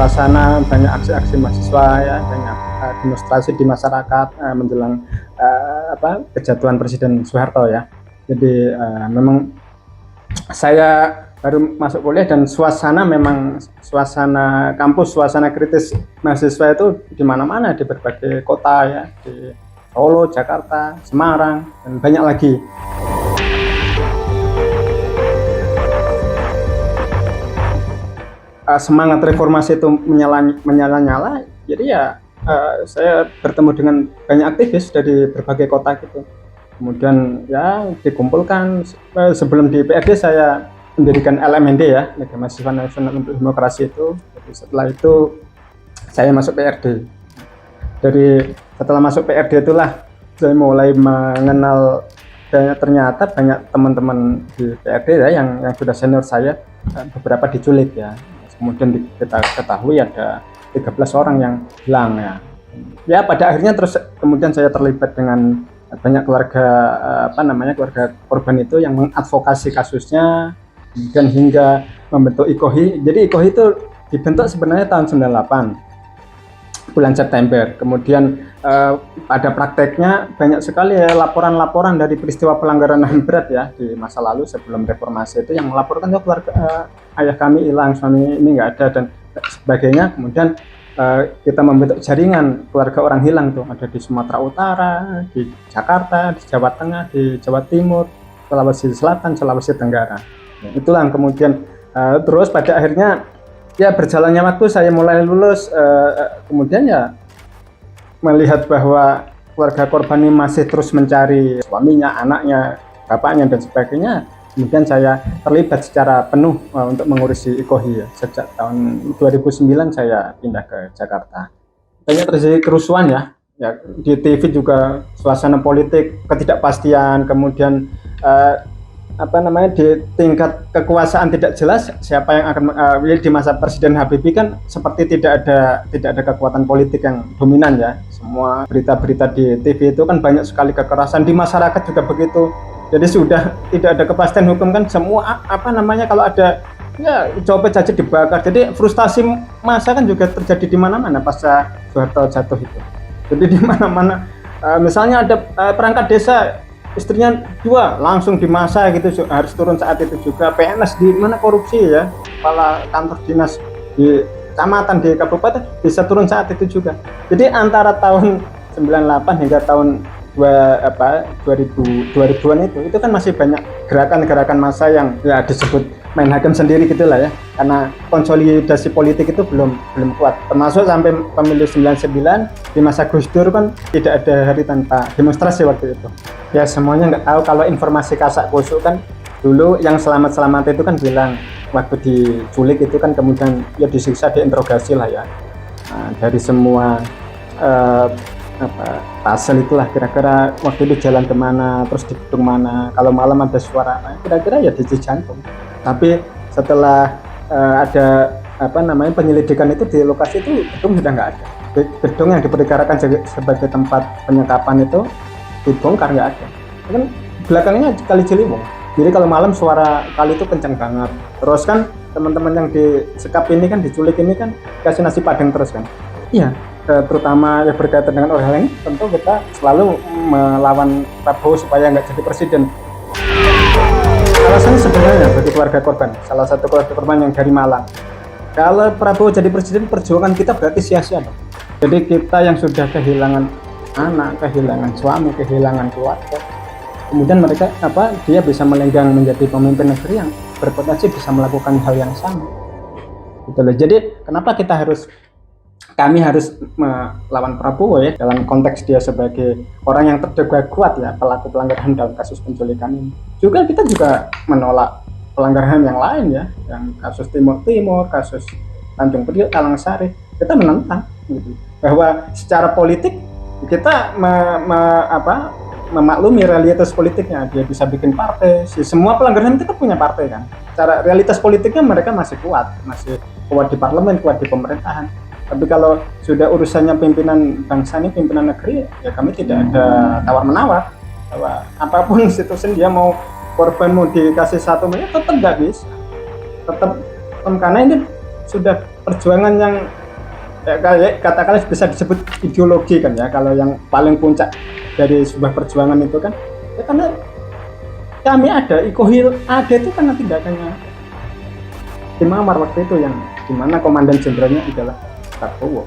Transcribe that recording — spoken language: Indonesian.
suasana banyak aksi-aksi mahasiswa ya, banyak demonstrasi di masyarakat menjelang kejatuhan Presiden Soeharto ya. Jadi memang saya baru masuk kuliah dan memang suasana kampus, suasana kritis mahasiswa itu di mana-mana, di berbagai kota ya, di Solo, Jakarta, Semarang, dan banyak lagi. Semangat reformasi itu menyala-nyala, jadi ya saya bertemu dengan banyak aktivis dari berbagai kota gitu. Kemudian ya dikumpulkan, sebelum di PRD saya mendirikan LMND ya, Lembaga Mahasiswa Nasional untuk Demokrasi itu. Jadi setelah itu saya masuk PRD. Setelah masuk PRD itulah saya mulai mengenal ternyata banyak teman-teman di PRD ya yang sudah senior saya, beberapa diculik ya. Kemudian kita ketahui ada 13 orang yang hilang ya. Ya pada akhirnya terus kemudian saya terlibat dengan banyak keluarga keluarga korban itu yang mengadvokasi kasusnya, dan hingga membentuk IKOHI. Jadi IKOHI itu dibentuk sebenarnya tahun 98 bulan September. Kemudian pada prakteknya banyak sekali ya laporan-laporan dari peristiwa pelanggaran HAM berat ya di masa lalu sebelum reformasi itu, yang melaporkan keluarga ayah kami hilang, suami ini nggak ada dan sebagainya. Kemudian kita membentuk jaringan keluarga orang hilang tuh, ada di Sumatera Utara, di Jakarta, di Jawa Tengah, di Jawa Timur, Sulawesi Selatan, Sulawesi Tenggara. Itulah yang kemudian terus pada akhirnya ya berjalannya waktu saya mulai lulus, kemudian ya melihat bahwa keluarga korban ini masih terus mencari suaminya, anaknya, bapaknya dan sebagainya. Kemudian saya terlibat secara penuh untuk mengurusi IKOHI ya. Sejak tahun 2009 saya pindah ke Jakarta. Banyak terjadi kerusuhan ya. Ya di TV juga suasana politik, ketidakpastian, kemudian di tingkat kekuasaan tidak jelas siapa yang akan di masa Presiden Habibie kan seperti tidak ada kekuatan politik yang dominan ya. Semua berita-berita di TV itu kan banyak sekali kekerasan, di masyarakat juga begitu. Jadi sudah tidak ada kepastian hukum kan, semua kalau ada ya coba saja dibakar. Jadi frustasi massa kan juga terjadi di mana-mana pasca Soeharto jatuh itu. Jadi di mana-mana misalnya ada perangkat desa istrinya 2 langsung di masa gitu, harus turun saat itu juga. PNS di mana korupsi ya, kepala kantor dinas di kecamatan, di kabupaten bisa turun saat itu juga. Jadi antara tahun 98 hingga tahun 2000-an itu kan masih banyak gerakan-gerakan massa yang ya disebut main hakim sendiri gitulah ya, karena konsolidasi politik itu belum kuat, termasuk sampai pemilu 99 di masa Gus Dur kan tidak ada hari tanpa demonstrasi waktu itu ya. Semuanya nggak tahu kalau informasi kasak kusuk kan dulu, yang selamat itu kan bilang waktu diculik itu kan kemudian ya disiksa, diinterogasi lah ya. Nah, dari semua pasal itulah kira-kira waktu itu jalan kemana, terus di gedung mana, kalau malam ada suara kira-kira ya di Cijantung. Tapi setelah ada penyelidikan itu di lokasi itu, gedung sudah nggak ada. Gedung yang diperkirakan sebagai tempat penyekapan itu dibongkar, nggak ada. Kan belakangnya Kali Ciliwung, jadi kalau malam suara kali itu kencang banget. Terus kan teman-teman yang disekap ini kan, diculik ini kan kasih nasi padang terus kan. Iya, terutama yang berkaitan dengan orang lain, tentu kita selalu melawan Prabowo supaya nggak jadi presiden. Alasannya sebenarnya bagi keluarga korban, salah satu keluarga korban yang dari Malang, kalau Prabowo jadi presiden, perjuangan kita berarti sia-sia dong. Jadi kita yang sudah kehilangan anak, kehilangan suami, kehilangan keluarga, kemudian dia bisa melenggang menjadi pemimpin negeri yang berpotensi bisa melakukan hal yang sama gitu loh. Jadi kenapa kami harus melawan Prabowo ya, dalam konteks dia sebagai orang yang terduga kuat ya pelaku pelanggaran HAM dalam kasus penculikan ini. Kita juga menolak pelanggaran yang lain ya, yang kasus Timur, kasus Tanjung Priok, Kalangsari, kita menentang gitu. Bahwa secara politik kita memaklumi realitas politiknya, dia bisa bikin partai, semua pelanggaran kita punya partai kan. Secara realitas politiknya mereka masih kuat di parlemen, kuat di pemerintahan. Tapi kalau sudah urusannya pimpinan bangsa ini, pimpinan negeri, ya kami tidak ada tawar-menawar. Bahwa apapun situasi, dia mau korban mau dikasih 1 miliar tetap nggak bisa. Tetap karena ini sudah perjuangan yang ya, kayak katakanlah bisa disebut ideologi kan ya, kalau yang paling puncak dari sebuah perjuangan itu kan ya karena kami ada Ikohil ada itu karena tindakannya Tim Amar waktu itu yang dimana komandan jenderalnya adalah Prabowo.